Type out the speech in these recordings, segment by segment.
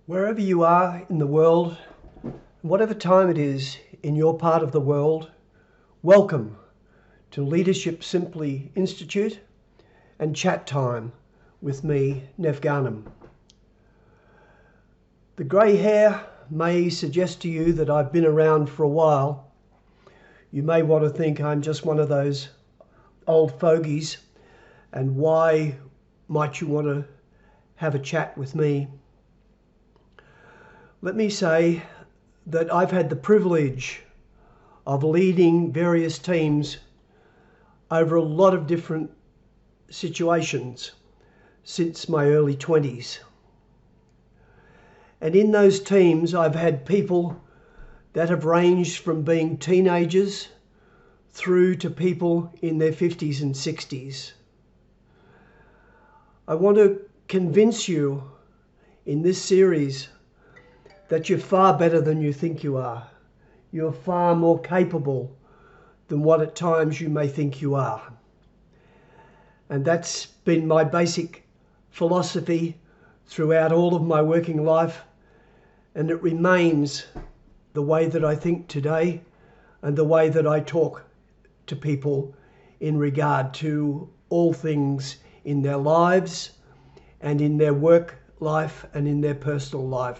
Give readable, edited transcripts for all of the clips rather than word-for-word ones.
Wherever you are in the world, whatever time it is in your part of the world, welcome to Leadership Simply Institute and Chat Time with me, Nev Garnham. The grey hair may suggest to you that I've been around for a while. You may want to think I'm just one of those old fogies, and why might you want to have a chat with me? Let me say that I've had the privilege of leading various teams over a lot of different situations since my early 20s. And in those teams, I've had people that have ranged from being teenagers through to people in their 50s and 60s. I want to convince you in this series that you're far better than you think you are. You're far more capable than what at times you may think you are. And that's been my basic philosophy throughout all of my working life, and it remains the way that I think today and the way that I talk to people in regard to all things in their lives and in their work life and in their personal life.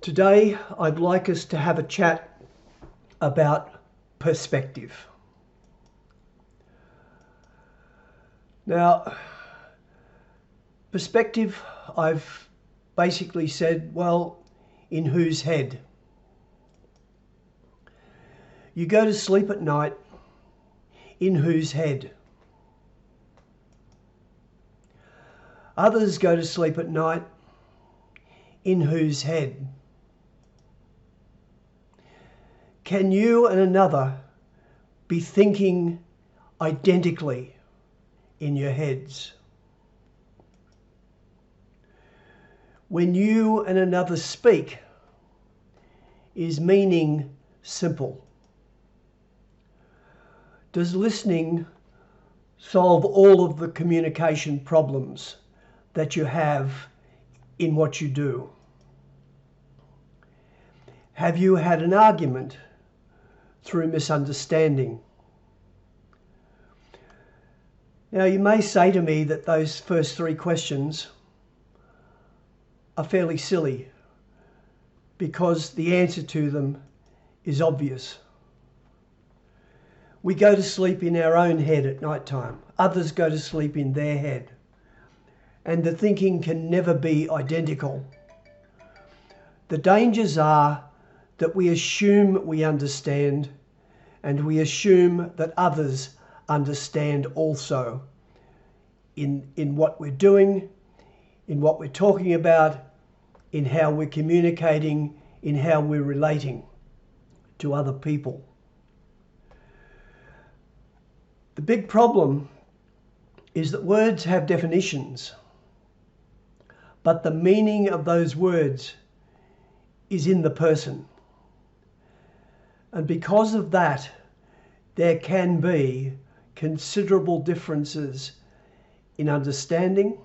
Today, I'd like us to have a chat about perspective. Now, perspective, I've basically said, well, in whose head? You go to sleep at night, in whose head? Others go to sleep at night, in whose head? Can you and another be thinking identically in your heads? When you and another speak, is meaning simple? Does listening solve all of the communication problems that you have in what you do? Have you had an argument through misunderstanding? Now, you may say to me that those first three questions are fairly silly because the answer to them is obvious. We go to sleep in our own head at night time. Others go to sleep in their head. And the thinking can never be identical. The dangers are that we assume we understand, and we assume that others understand also in what we're doing, in what we're talking about, in how we're communicating, in how we're relating to other people. The big problem is that words have definitions, but the meaning of those words is in the person. And because of that, there can be considerable differences in understanding,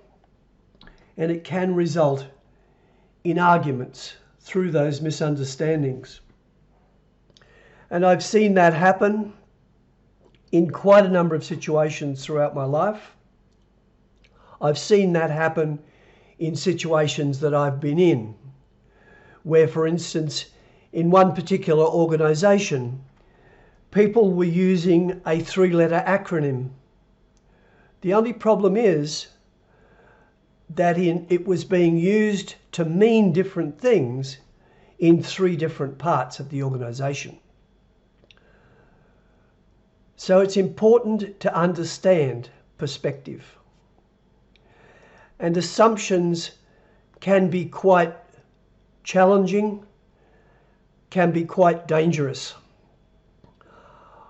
and it can result in arguments through those misunderstandings. And I've seen that happen in quite a number of situations throughout my life. I've seen that happen in situations that I've been in, where, for instance, in one particular organisation, people were using a three-letter acronym. The only problem is that it was being used to mean different things in three different parts of the organisation. So it's important to understand perspective. And assumptions can be quite challenging, can be quite dangerous.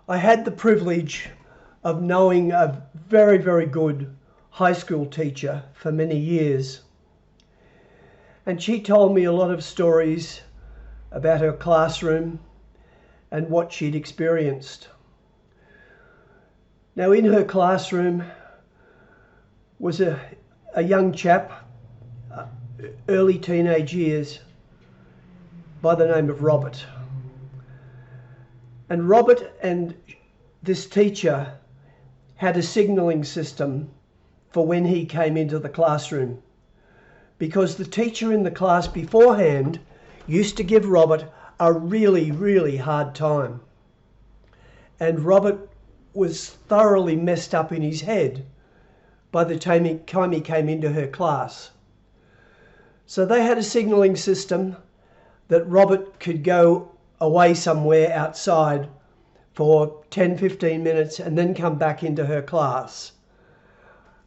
I had the privilege of knowing a very, very good high school teacher for many years. And she told me a lot of stories about her classroom and what she'd experienced. Now, in her classroom was a young chap early teenage years by the name of Robert. And Robert and this teacher had a signalling system for when he came into the classroom, because the teacher in the class beforehand used to give Robert a really, really hard time. And Robert was thoroughly messed up in his head by the time he came into her class. So they had a signalling system that Robert could go away somewhere outside for 10-15 minutes and then come back into her class.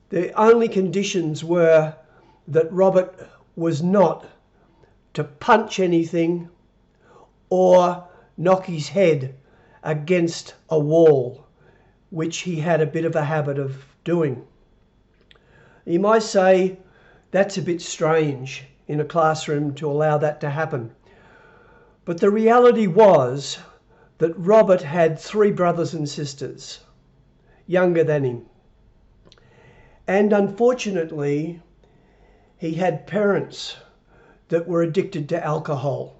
The only conditions were that Robert was not to punch anything or knock his head against a wall, which he had a bit of a habit of doing. You might say that's a bit strange in a classroom to allow that to happen. But the reality was that Robert had 3 brothers and sisters, younger than him. And unfortunately, he had parents that were addicted to alcohol.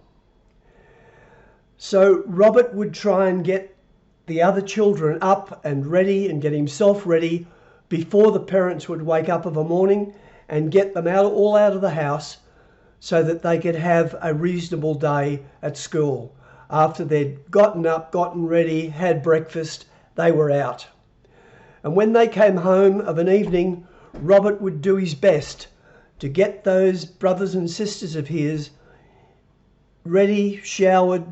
So Robert would try and get the other children up and ready and get himself ready before the parents would wake up of a morning, and get them all out of the house so that they could have a reasonable day at school. After they'd gotten up, gotten ready, had breakfast, they were out. And when they came home of an evening, Robert would do his best to get those brothers and sisters of his ready, showered,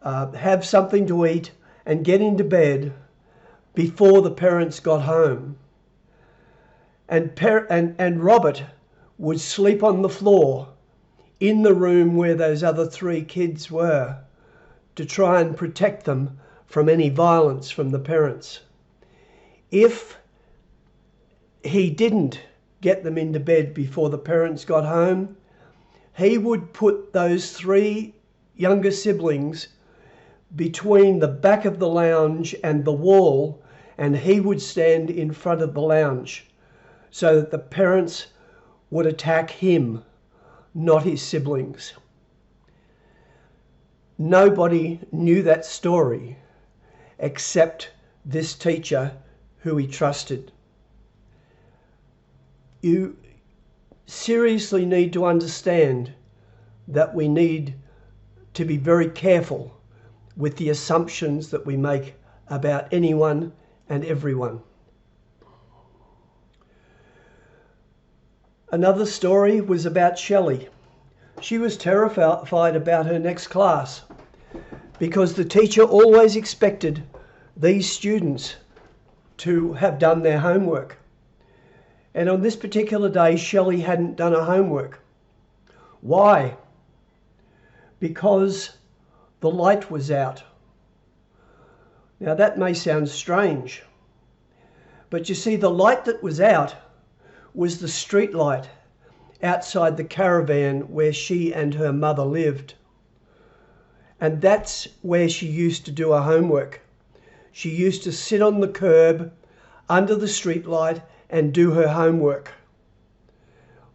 have something to eat, and get into bed before the parents got home. And Robert would sleep on the floor in the room where those other 3 kids were, to try and protect them from any violence from the parents. If he didn't get them into bed before the parents got home, he would put those 3 younger siblings between the back of the lounge and the wall, and he would stand in front of the lounge so that the parents would attack him, not his siblings. Nobody knew that story except this teacher who he trusted. You seriously need to understand that we need to be very careful with the assumptions that we make about anyone and everyone. Another story was about Shelley. She was terrified about her next class because the teacher always expected these students to have done their homework. And on this particular day, Shelley hadn't done her homework. Why? Because the light was out. Now that may sound strange, but you see, the light that was out was the street light outside the caravan where she and her mother lived. And that's where she used to do her homework. She used to sit on the curb under the street light and do her homework.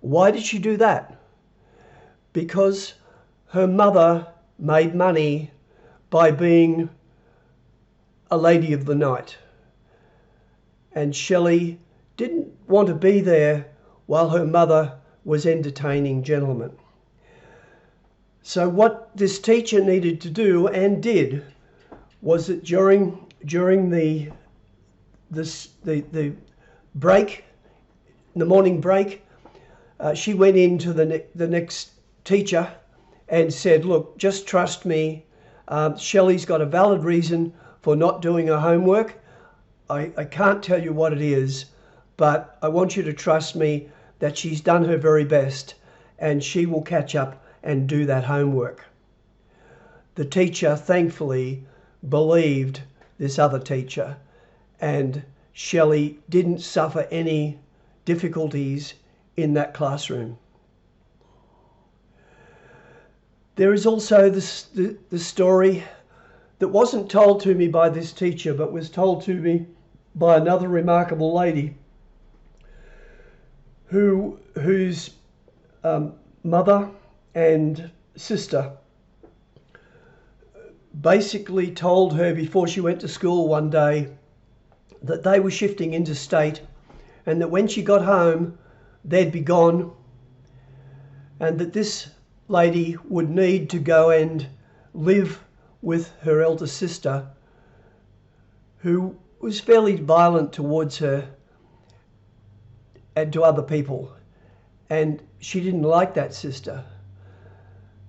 Why did she do that? Because her mother made money by being a lady of the night. And Shelley didn't want to be there while her mother was entertaining gentlemen. So what this teacher needed to do, and did, was that during the break, the morning break, she went into the next teacher and said, look, just trust me. Shelley's got a valid reason for not doing her homework. I can't tell you what it is, but I want you to trust me that she's done her very best and she will catch up and do that homework. The teacher, thankfully, believed this other teacher, and Shelley didn't suffer any difficulties in that classroom. There is also the story that wasn't told to me by this teacher, but was told to me by another remarkable lady whose mother and sister basically told her before she went to school one day that they were shifting interstate and that when she got home they'd be gone, and that this lady would need to go and live with her elder sister, who was fairly violent towards her and to other people, and she didn't like that sister.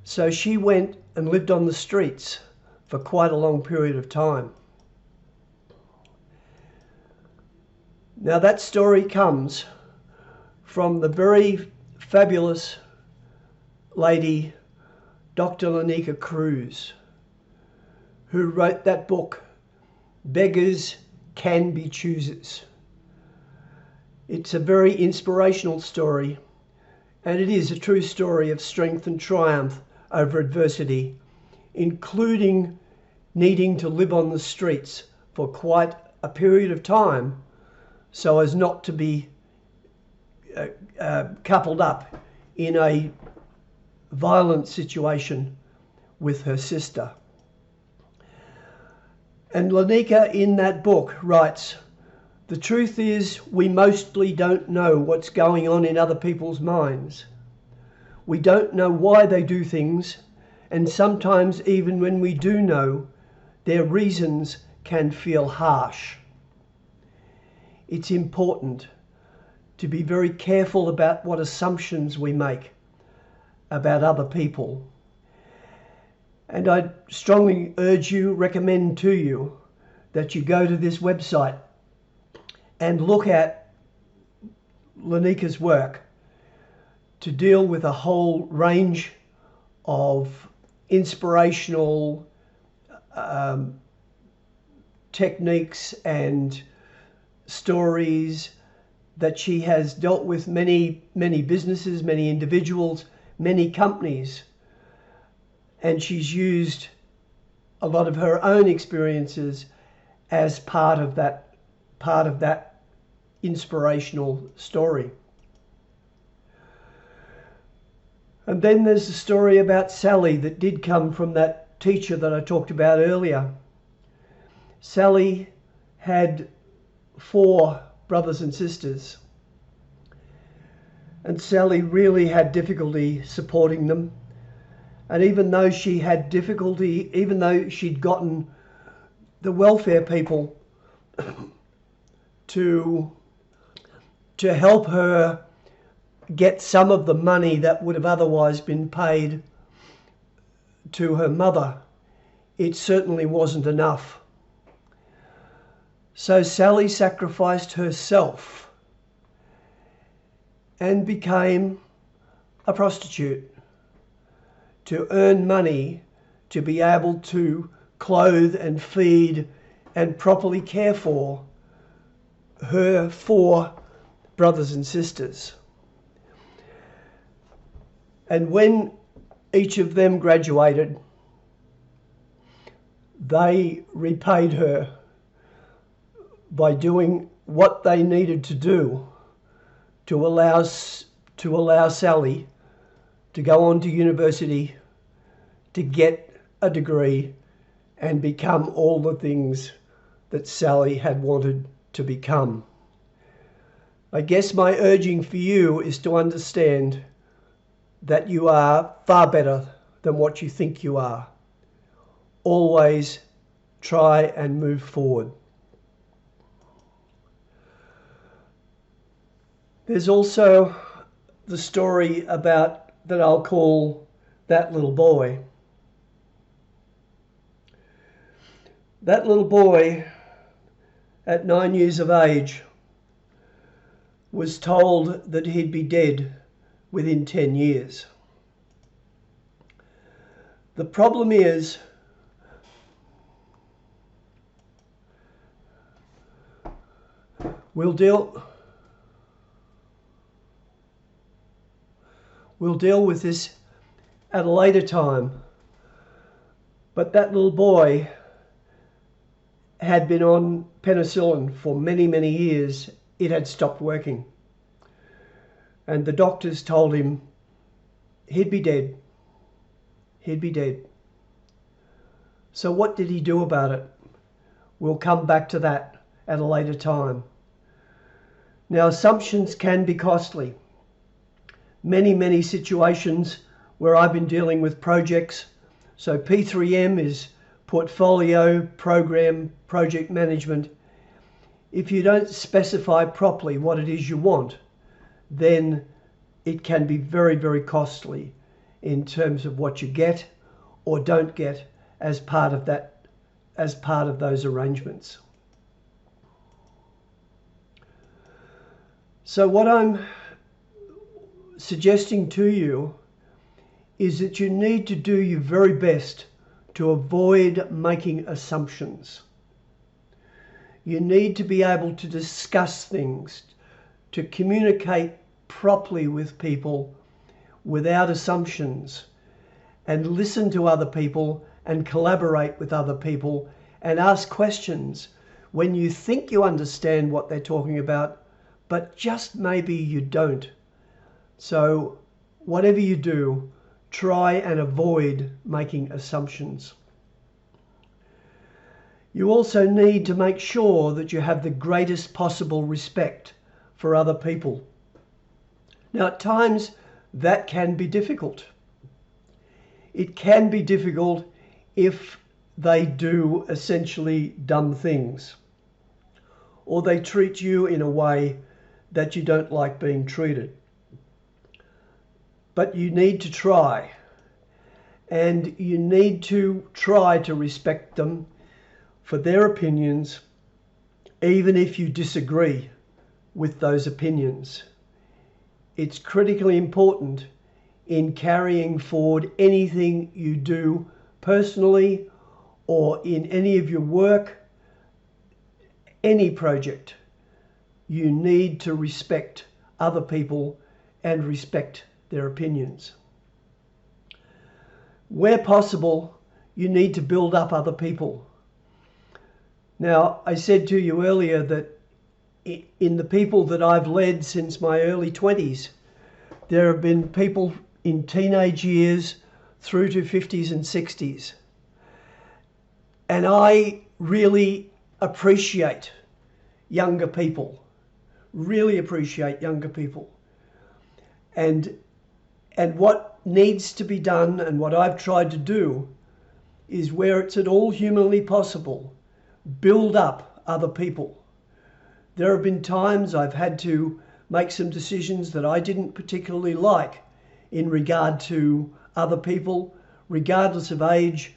So she went and lived on the streets for quite a long period of time. Now that story comes from the very fabulous lady, Dr. Lanika Cruz, who wrote that book, Beggars Can Be Choosers. It's a very inspirational story, and it is a true story of strength and triumph over adversity, including needing to live on the streets for quite a period of time so as not to be coupled up in a violent situation with her sister. And Lanika in that book writes, "The truth is we mostly don't know what's going on in other people's minds. We don't know why they do things, and sometimes even when we do know, their reasons can feel harsh. It's important to be very careful about what assumptions we make about other people. And I strongly urge you, recommend to you, that you go to this website and look at Lanika's work to deal with a whole range of inspirational techniques and stories that she has dealt with many businesses, many individuals, many companies, and she's used a lot of her own experiences as part of that inspirational story. And then there's the story about Sally that did come from that teacher that I talked about earlier. Sally had 4 brothers and sisters, and Sally really had difficulty supporting them. And even though she had difficulty, even though she'd gotten the welfare people to help her get some of the money that would have otherwise been paid to her mother, it certainly wasn't enough. So Sally sacrificed herself and became a prostitute to earn money to be able to clothe and feed and properly care for her 4 brothers and sisters. And when each of them graduated, they repaid her by doing what they needed to do to allow Sally to go on to university, to get a degree and become all the things that Sally had wanted to become. I guess my urging for you is to understand that you are far better than what you think you are. Always try and move forward. There's also the story about that I'll call That Little Boy. That little boy at 9 years of age was told that he'd be dead within 10 years. The problem is we'll deal with this at a later time, but that little boy had been on penicillin for many years. It had stopped working. And the doctors told him he'd be dead. He'd be dead. So what did he do about it? We'll come back to that at a later time. Now, assumptions can be costly. Many situations where I've been dealing with projects. So P3M is portfolio, program, project management. If you don't specify properly what it is you want, then it can be very costly in terms of what you get or don't get as part of that, as part of those arrangements. So what I'm suggesting to you is that you need to do your very best to avoid making assumptions. You need to be able to discuss things, to communicate properly with people without assumptions, and listen to other people and collaborate with other people and ask questions when you think you understand what they're talking about, but just maybe you don't. So whatever you do, try and avoid making assumptions. You also need to make sure that you have the greatest possible respect for other people. Now, at times that can be difficult. It can be difficult if they do essentially dumb things, or they treat you in a way that you don't like being treated. But you need to try, and you need to try to respect them for their opinions, even if you disagree with those opinions. It's critically important in carrying forward anything you do personally or in any of your work, any project. You need to respect other people and respect their opinions. Where possible, you need to build up other people. Now, I said to you earlier that in the people that I've led since my early 20s, there have been people in teenage years through to 50s and 60s. And I really appreciate younger people, really appreciate younger people. And what needs to be done, and what I've tried to do, is where it's at all humanly possible, build up other people. There have been times I've had to make some decisions that I didn't particularly like in regard to other people, regardless of age,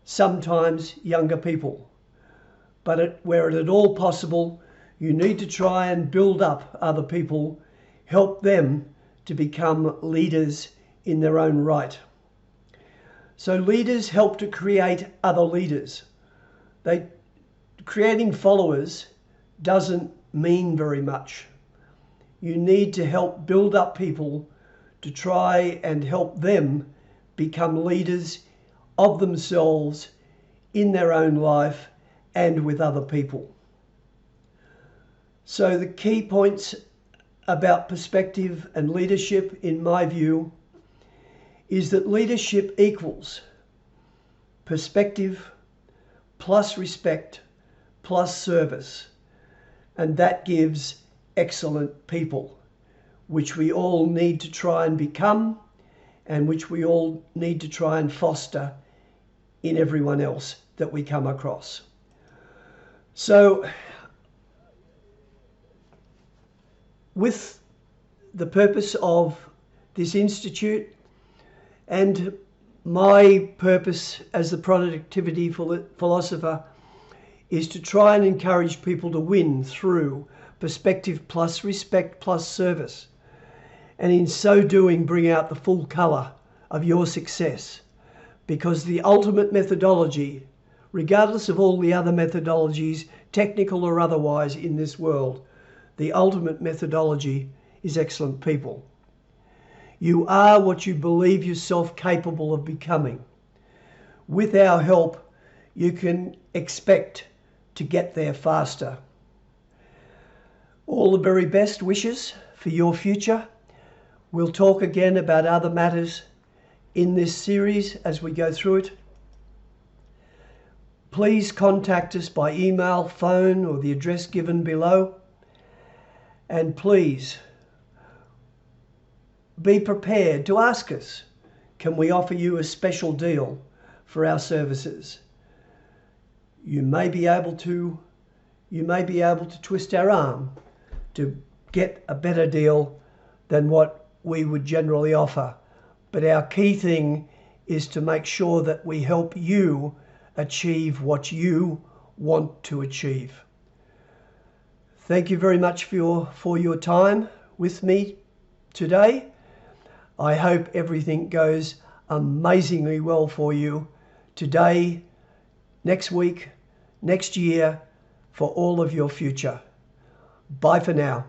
sometimes younger people. But where it at all possible, you need to try and build up other people, help them to become leaders in their own right. So leaders help to create other leaders. Creating followers doesn't mean very much. You need to help build up people to try and help them become leaders of themselves in their own life and with other people. So the key points about perspective and leadership, in my view, is that leadership equals perspective plus respect plus service, and that gives excellent people, which we all need to try and become, and which we all need to try and foster in everyone else that we come across. So, with the purpose of this institute and my purpose as the productivity philosopher is to try and encourage people to win through perspective plus respect plus service, and in so doing bring out the full colour of your success, because the ultimate methodology, regardless of all the other methodologies, technical or otherwise, in this world, the ultimate methodology is excellent people. You are what you believe yourself capable of becoming. With our help, you can expect to get there faster. All the very best wishes for your future. We'll talk again about other matters in this series as we go through it. Please contact us by email, phone, or the address given below. And please be prepared to ask us, can we offer you a special deal for our services? You may be able to twist our arm to get a better deal than what we would generally offer. But our key thing is to make sure that we help you achieve what you want to achieve. Thank you very much for your time with me today. I hope everything goes amazingly well for you today, next week, next year, for all of your future. Bye for now.